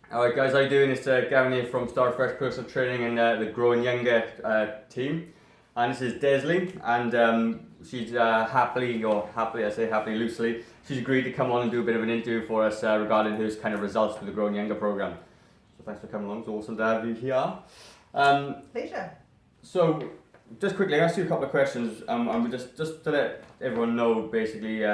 Alright guys, how you doing? It's Gavin here from Star Fresh Personal Training and the Growing Younger team. And this is Desley, and she's happily I say happily loosely, she's agreed to come on and do a bit of an interview for us regarding her kind of results with the Growing Younger program. So thanks for coming along, it's awesome to have you here. Pleasure. So, just quickly, I'll ask you a couple of questions, and just to let everyone know, basically,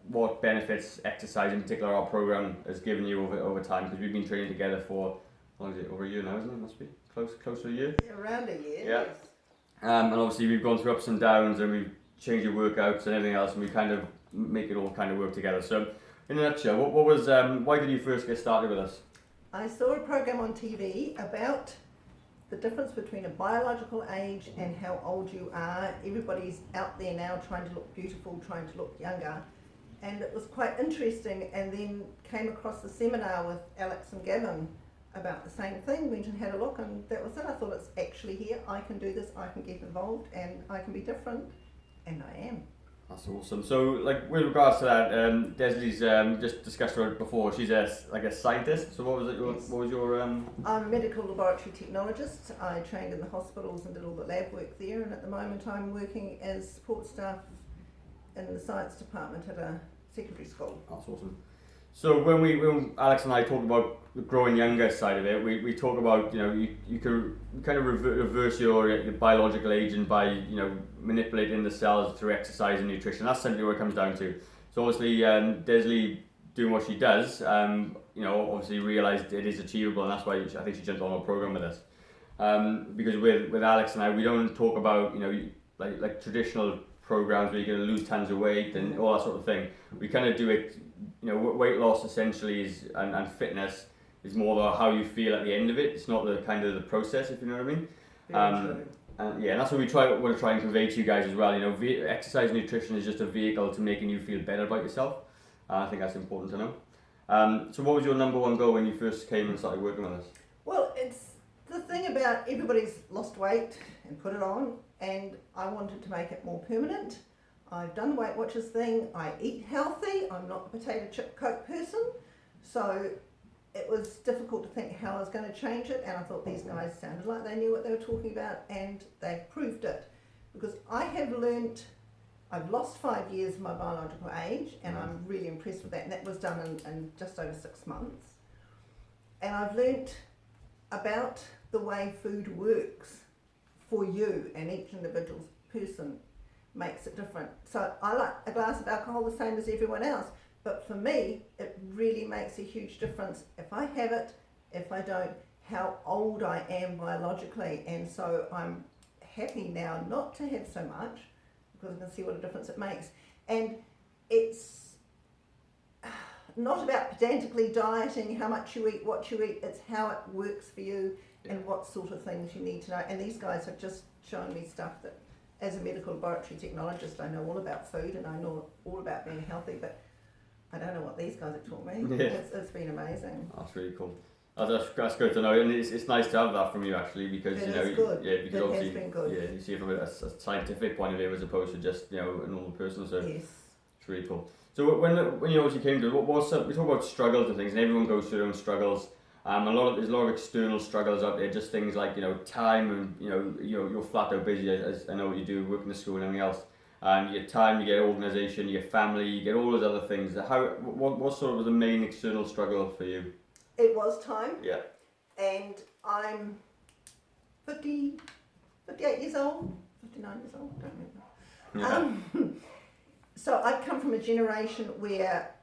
what benefits exercise, in particular our program, has given you over time, because we've been training together for, how long is it, over a year now, isn't it? Must be close to a year? Around a year, Yeah. yes. And obviously we've gone through ups and downs, and we've changed your workouts and everything else, and we kind of make it all kind of work together. So, in a nutshell, what was, why did you first get started with us? I saw a program on TV about the difference between a biological age and how old you are. Everybody's out there now trying to look beautiful, trying to look younger. And it was quite interesting, and then came across the seminar with Alex and Gavin about the same thing, went and had a look, and that was it. I thought, it's actually here, I can do this, I can get involved, and I can be different, and I am. That's awesome. So, like, with regards to that, Desley's just discussed her before. She's a scientist. So, what was it? Yes. What was your? I'm a medical laboratory technologist. I trained in the hospitals and did all the lab work there, and at the moment I'm working as support staff in the science department at a secondary school. That's awesome. So when Alex and I talk about the growing younger side of it, we talk about, you can kind of reverse your biological aging by, manipulating the cells through exercise and nutrition. That's simply what it comes down to. So obviously Desley doing what she does, obviously realised it is achievable, and that's why I think she jumped on our program with us. Because with Alex and I, we don't talk about, like traditional programs where you're going to lose tons of weight and all that sort of thing. We kind of do it, weight loss essentially is, and fitness is more about how you feel at the end of it. It's not the kind of the process, if you know what I mean. And that's what we want to try and convey to you guys as well. Exercise and nutrition is just a vehicle to making you feel better about yourself. I think that's important to know. So what was your number one goal when you first came and started working with us? Well, it's the thing about everybody's lost weight and put it on, and I wanted to make it more permanent. I've done the Weight Watchers thing, I eat healthy, I'm not the potato chip Coke person, so it was difficult to think how I was going to change it, and I thought these guys sounded like they knew what they were talking about, and they proved it. Because I've lost 5 years of my biological age, and I'm really impressed with that, and that was done in just over 6 months. And I've learnt about the way food works for you, and each individual person makes it different. So I like a glass of alcohol the same as everyone else, but for me it really makes a huge difference if I have it, if I don't, how old I am biologically. And so I'm happy now not to have so much, because I can see what a difference it makes. And it's not about pedantically dieting, how much you eat, what you eat, it's how it works for you and what sort of things you need to know. And these guys have just shown me stuff that, as a medical laboratory technologist, I know all about food and I know all about being healthy, but I don't know what these guys have taught me. Yeah. It's been amazing. That's really cool. That's good to know, and it's nice to have that from you actually, because It because is good. obviously It has been good. you see it from a scientific point of view as opposed to just a normal person. So Yes. it's really cool. So when you obviously came to it, we talk about struggles and things, and everyone goes through their own struggles. There's a lot of external struggles out there, just things like time, and you're flat out busy, as I know what you do, working in the school and everything else. And you get time, you get organisation, you get family, you get all those other things. What sort of was the main external struggle for you? It was time. Yeah. And I'm 58 years old, 59 years old, don't remember. Yeah. So I've come from a generation where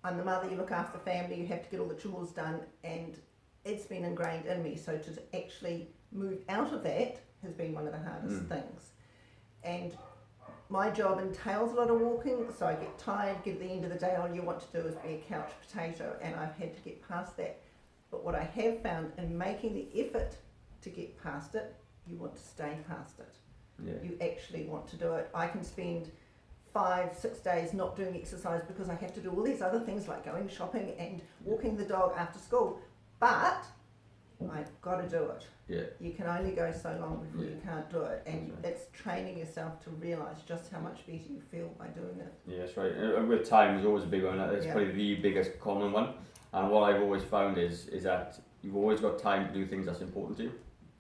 I'm the mother, you look after the family, you have to get all the chores done, and it's been ingrained in me. So to actually move out of that has been one of the hardest things. And my job entails a lot of walking, so I get tired, get to the end of the day, all you want to do is be a couch potato, and I've had to get past that. But what I have found in making the effort to get past it, you want to stay past it. Yeah. You actually want to do it. I can spend 5-6 days not doing exercise because I have to do all these other things like going shopping and walking the dog after school, but I've got to do it. Yeah. You can only go so long before you can't do it, and That's right. it's training yourself to realise just how much better you feel by doing it. Yeah, that's right. And with time is always a big one. That's Yeah. probably the biggest common one. And what I've always found is that you've always got time to do things that's important to you.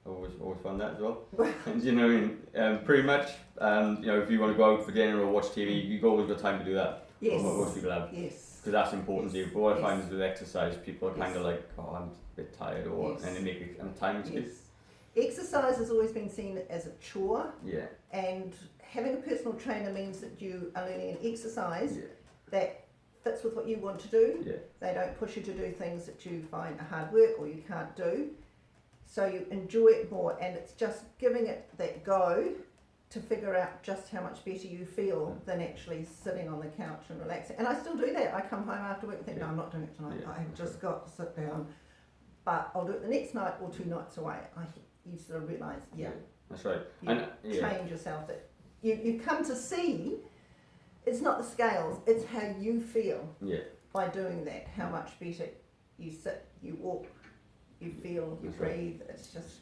I've always found that as well. And you know, pretty much, you know, if you want to go out for dinner or watch TV, you've always got time to do that. Yes. What most people have. Yes. Because that's important to you. But what I find Yes. is with exercise, people are kind of Yes. like, oh, I'm a bit tired, or Yes. and they make a time excuse. Yes. Exercise has always been seen as a chore, Yeah. and having a personal trainer means that you are learning an exercise Yeah. that fits with what you want to do. Yeah. They don't push you to do things that you find are hard work or you can't do. So you enjoy it more, and it's just giving it that go to figure out just how much better you feel than actually sitting on the couch and relaxing. And I still do that. I come home after work and think, no, I'm not doing it tonight. Yeah, I've just got to sit down. But I'll do it the next night or 2 nights away. You sort of realise, That's right. you And trained yourself. That you come to see, it's not the scales, it's how you feel by doing that, how much better you sit, you walk, you feel, you That's right. breathe. It's just,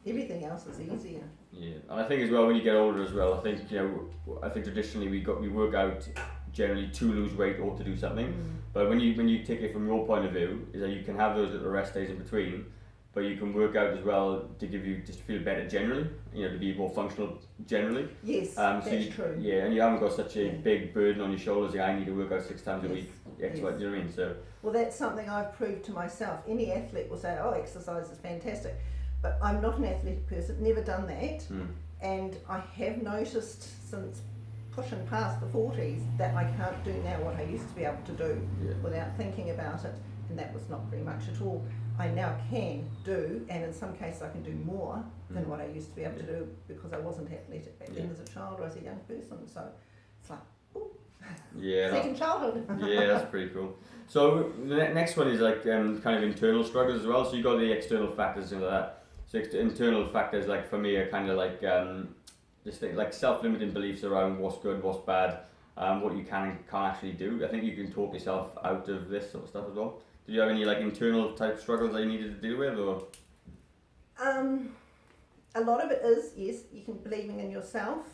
everything else is easier. Yeah, and I think as well when you get older as well, I think traditionally we work out generally to lose weight or to do something. But when you take it from your point of view, is that you can have those little rest days in between, but you can work out as well to give you just to feel better generally, to be more functional generally. Yes, that's true. Yeah, and you haven't got such a big burden on your shoulders. Like, I need to work out 6 times a week. Yes. Do you know what I mean? So. Well, that's something I've proved to myself. Any athlete will say, "Oh, exercise is fantastic," but I'm not an athletic person. Never done that, and I have noticed since pushing past the 40s that I can't do now what I used to be able to do without thinking about it, and that was not very much at all. I now can do, and in some cases I can do more than what I used to be able to do because I wasn't athletic back then as a child or as a young person. So it's like, ooh, second childhood. Yeah, that's pretty cool. So the next one is like kind of internal struggles as well. So you got the external factors and that. So internal factors, like for me, are kind of like just things like self-limiting beliefs around what's good, what's bad, what you can and can't actually do. I think you can talk yourself out of this sort of stuff as well. Did you have any like internal type struggles that you needed to deal with, or? A lot of it is, yes, you can believing in yourself,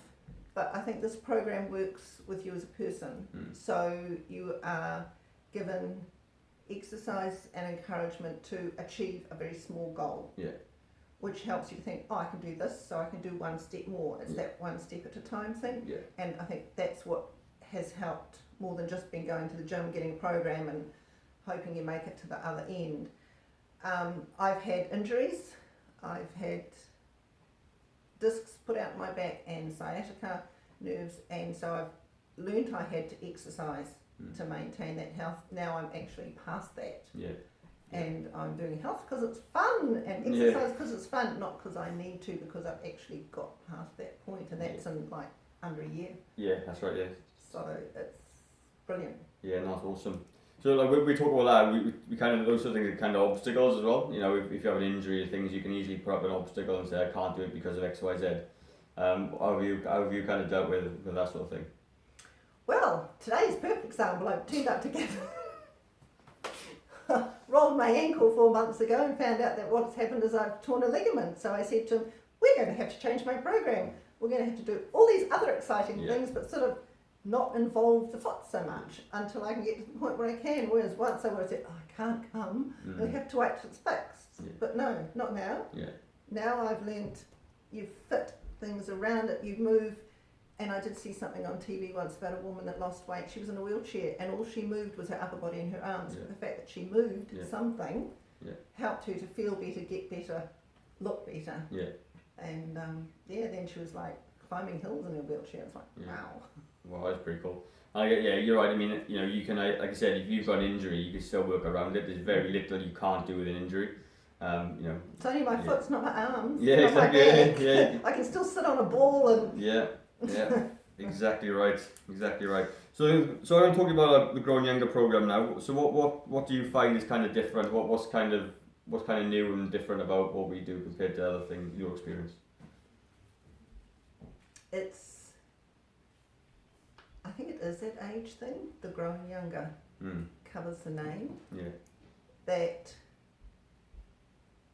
but I think this program works with you as a person. So you are given exercise and encouragement to achieve a very small goal. Which helps you to think, oh, I can do this, so I can do one step more. It's that one step at a time thing. And I think that's what has helped more than just being going to the gym, getting a program and hoping you make it to the other end. I've had injuries. I've had discs put out my back and sciatica nerves, and so I've learnt I had to exercise to maintain that health. Now I'm actually past that. And I'm doing health because it's fun, and exercise because it's fun, not because I need to, because I've actually got past that point, and that's in like under a year. Yeah, that's right. Yeah. So it's brilliant. Yeah, no, that's awesome. So like we talk about that, we kind of, those sort of things are kind of obstacles as well. If you have an injury or things, you can easily put up an obstacle and say I can't do it because of X, Y, Z. How have you kind of dealt with that sort of thing? Well, today's a perfect example. I've turned up together. Rolled my ankle 4 months ago and found out that what's happened is I've torn a ligament. So I said to him, we're going to have to change my program. We're going to have to do all these other exciting things, but sort of not involve the foot so much until I can get to the point where I can. Whereas once I would have said, oh, I can't come, you'll have to wait till it's fixed. But no, not now. Now I've learnt you fit things around it, you move. And I did see something on TV once about a woman that lost weight. She was in a wheelchair and all she moved was her upper body and her arms. But the fact that she moved something helped her to feel better, get better, look better. And then she was like climbing hills in her wheelchair. It's like, wow. Well, that's pretty cool. You're right. I mean, you can, like I said, if you've got an injury, you can still work around it. There's very little you can't do with an injury. It's only my foot, it's not my arms. Yeah, not exactly. My back. I can still sit on a ball and. Yeah, exactly right. So I'm talking about the Growing Younger program now. So what do you find is kind of different? What's kind of new and different about what we do compared to other things, your experience? I think it is that age thing. The Growing Younger covers the name. That.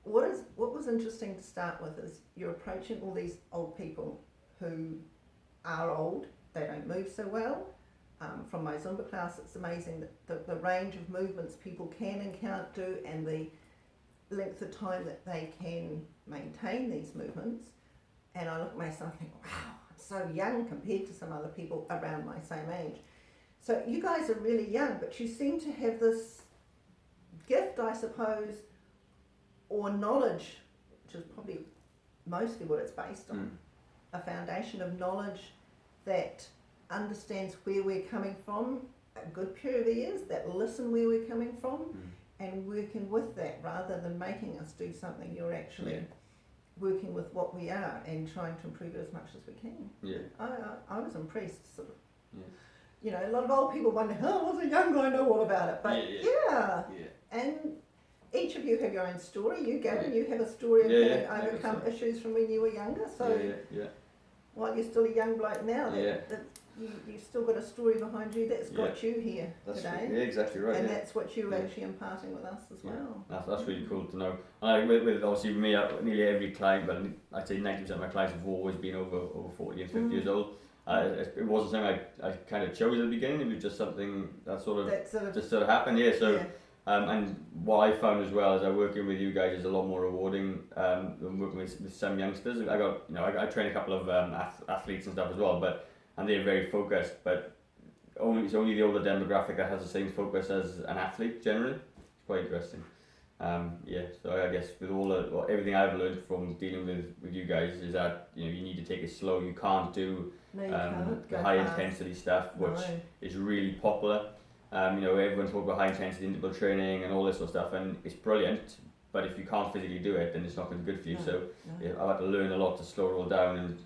What was interesting to start with is you're approaching all these old people who are old, they don't move so well, from my Zumba class. It's amazing the range of movements people can and can't do, and the length of time that they can maintain these movements. And I look at myself and think, wow, I'm so young compared to some other people around my same age. So you guys are really young, but you seem to have this gift, I suppose, or knowledge, which is probably mostly what it's based on, a foundation of knowledge that understands where we're coming from a good period of years, that listen where we're coming from, and working with that rather than making us do something. You're actually working with what we are and trying to improve it as much as we can. I was impressed, sort of. You know, a lot of old people wonder, oh, I was a young guy, I know all about it. But and each of you have your own story. You, Gavin, you have a story of having overcome issues from when you were younger. So while you're still a young bloke now, you've still got a story behind you that's got you here today. Yeah, exactly right. And that's what you're actually imparting with us as well. That's really cool to know. And with obviously me, nearly every client, but I'd say 90% of my clients have always been over 40 and 50 years old. It wasn't something I kind of chose at the beginning. It was just something that sort of happened. And what I found as well is that working with you guys is a lot more rewarding than working with some youngsters. I train a couple of athletes and stuff as well, and they're very focused. But it's only the older demographic that has the same focus as an athlete generally. It's quite interesting. So I guess with everything I've learned from dealing with you guys is that you need to take it slow. You can't do the high intensity stuff, which is really popular. Everyone talks about high intensity interval training and all this sort of stuff, and it's brilliant. But if you can't physically do it, then it's not going to be good for you. I've had to learn a lot to slow it all down, and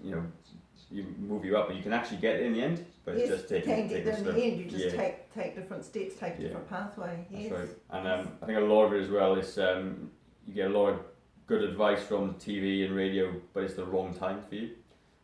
you move you up, but you can actually get it in the end. But it's just taking. You can get there in the end. You just take different steps, take a different pathway. Yes. That's right. And I think a lot of it as well is you get a lot of good advice from TV and radio, but it's the wrong time for you.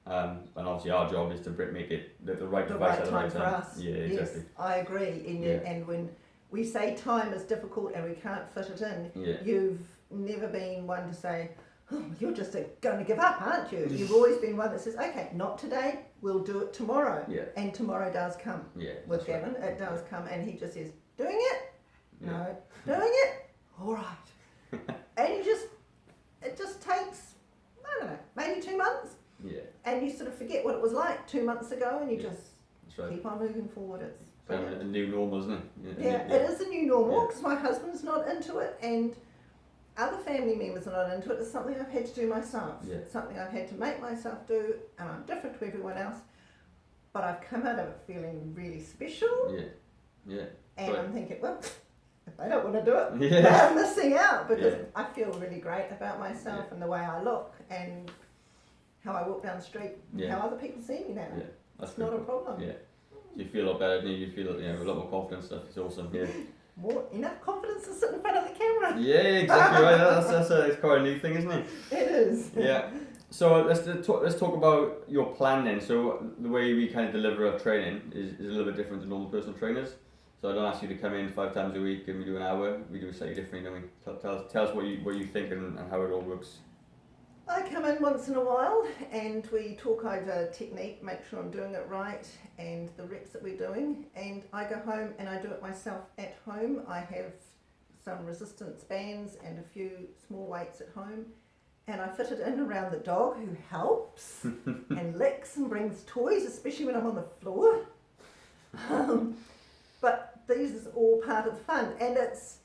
And obviously our job is to make it the right advice at the right time. For us. Yeah, exactly. Yes, I agree. And when we say time is difficult and we can't fit it in, you've never been one to say, oh, you're just going to give up, aren't you? You've always been one that says, okay, not today, we'll do it tomorrow. Yeah. And tomorrow does come. Yeah, with Gavin, it does come, and he just says, doing it? No. Doing it? All right. And it just takes, I don't know, maybe 2 months. Yeah. And you sort of forget what it was like 2 months ago, and you just keep on moving forward. It's a new normal, isn't it? It is a new normal because my husband's not into it, and other family members are not into it. It's something I've had to do myself. Yeah. It's something I've had to make myself do, and I'm different to everyone else. But I've come out of it feeling really special. And I'm thinking, well, if they don't want to do it, they're missing out, because I feel really great about myself and the way I look and how I walk down the street, how other people see me now. Yeah, that's not a problem. Yeah, you feel a lot better, don't you? You feel a lot more confident stuff. It's awesome. Yeah. Enough confidence to sit in front of the camera. Yeah, exactly right. That's quite a new thing, isn't it? It is. Yeah. So let's talk about your plan then. So the way we kind of deliver our training is a little bit different to normal personal trainers. So I don't ask you to come in 5 times a week and we do an hour. We do it slightly differently, don't we? Tell us what you think and how it all works. I come in once in a while and we talk over technique, make sure I'm doing it right and the reps that we're doing, and I go home and I do it myself at home. I have some resistance bands and a few small weights at home, and I fit it in around the dog, who helps and licks and brings toys, especially when I'm on the floor. But these is all part of the fun, and it's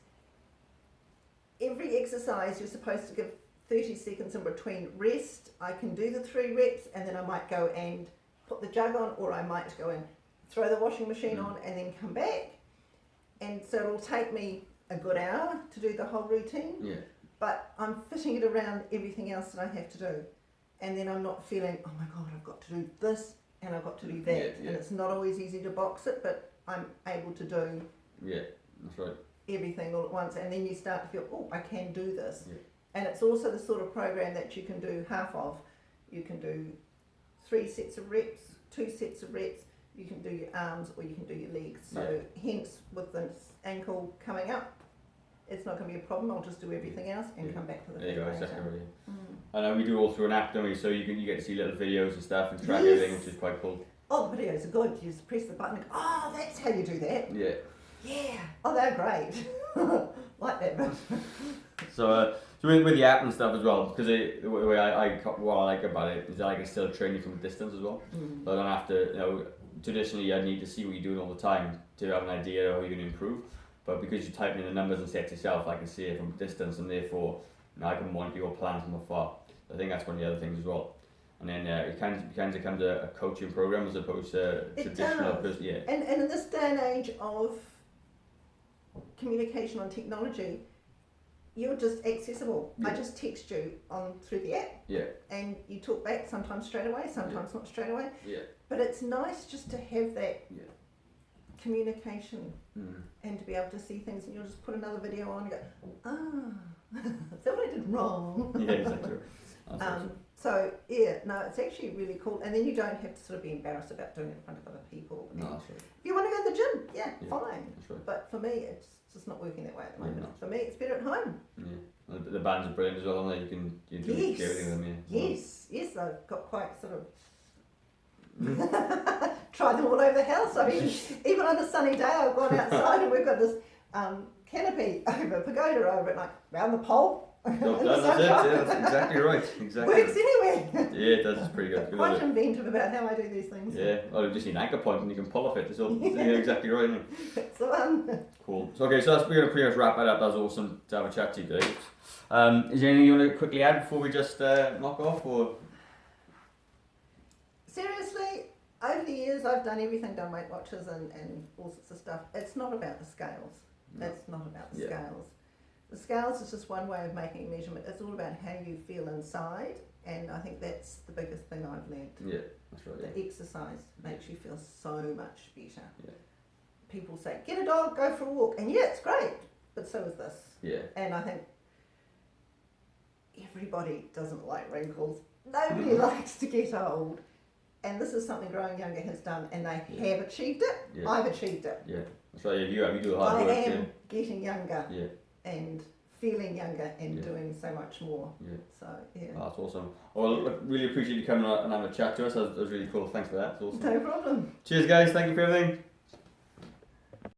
every exercise you're supposed to give 30 seconds in between rest. I can do the 3 reps and then I might go and put the jug on, or I might go and throw the washing machine on and then come back. And so it'll take me a good hour to do the whole routine. Yeah. But I'm fitting it around everything else that I have to do. And then I'm not feeling, oh my God, I've got to do this and I've got to do that. And it's not always easy to box it, but I'm able to do that's right. everything all at once. And then you start to feel, oh, I can do this. Yeah. And it's also the sort of program that you can do half of. You can do 3 sets of reps, 2 sets of reps. You can do your arms or you can do your legs. So hence, with the ankle coming up, it's not going to be a problem. I'll just do everything else and come back to the thing later. Exactly right. I know we do all through an app, don't we? So you get to see little videos and stuff and track everything, which is quite cool. oh, the videos are good. You just press the button and go, oh, that's how you do that. Yeah. Yeah. Oh, they're great. Like that bit. So with the app and stuff as well, because the way what I like about it is that I can still train you from a distance as well. So I don't have to, traditionally I need to see what you're doing all the time to have an idea of how you're going to improve. But because you type in the numbers and set yourself, I can see it from a distance, and therefore I can monitor your plan from afar. I think that's one of the other things as well. And then it kind of becomes a coaching program as opposed to traditional. Yeah. And in this day and age of communication on technology, you're just accessible. Yeah. I just text you through the app. Yeah. And you talk back, sometimes straight away, sometimes not straight away. Yeah. But it's nice just to have that Yeah. communication and to be able to see things, and you'll just put another video on and go, is that what I did wrong? Yeah, exactly. That's awesome. So yeah, no, it's actually really cool, and then you don't have to sort of be embarrassed about doing it in front of other people. No, that's right. If you want to go to the gym, yeah, fine. That's right. But for me, it's just not working that way at the moment. no. For me, it's better at home. Yeah. The bands are brilliant as well, aren't they? You do Yes. everything with them. Yes, I've got quite sort of tried them all over the house. I mean, even on a sunny day, I've gone outside and we've got this canopy over, pagoda over it, like round the pole. That's it. Yeah, that's exactly right. Exactly. Works anyway. Yeah, it does. It's pretty good. Quite inventive about how I do these things. Yeah. Oh, you just need an anchor point and you can pull off it. It's all, yeah, exactly right. Isn't it? So Cool. So okay, so we're gonna pretty much wrap that up. That was awesome to have a chat to you today. Is there anything you want to quickly add before we just knock off, or? seriously, over the years I've done Weight Watchers and all sorts of stuff. It's not about the scales. No. It's not about the Yeah. scales. The scales is just one way of making a measurement. It's all about how you feel inside, and I think that's the biggest thing I've learned. Yeah, that's right. The exercise makes you feel so much better. Yeah. People say, get a dog, go for a walk, and yeah, it's great, but so is this. Yeah. And I think everybody doesn't like wrinkles. Nobody likes to get old. And this is something Growing Younger has done, and they have achieved it. Yeah. I've achieved it. Yeah, that's right. You do the I hard work. am getting younger Yeah. and feeling younger and Yeah. doing so much more. Yeah. So, yeah. Oh, that's awesome. Well, look, really appreciate you coming on and having a chat to us. That was really cool. Thanks for that. That's awesome. No problem. Cheers, guys. Thank you for everything.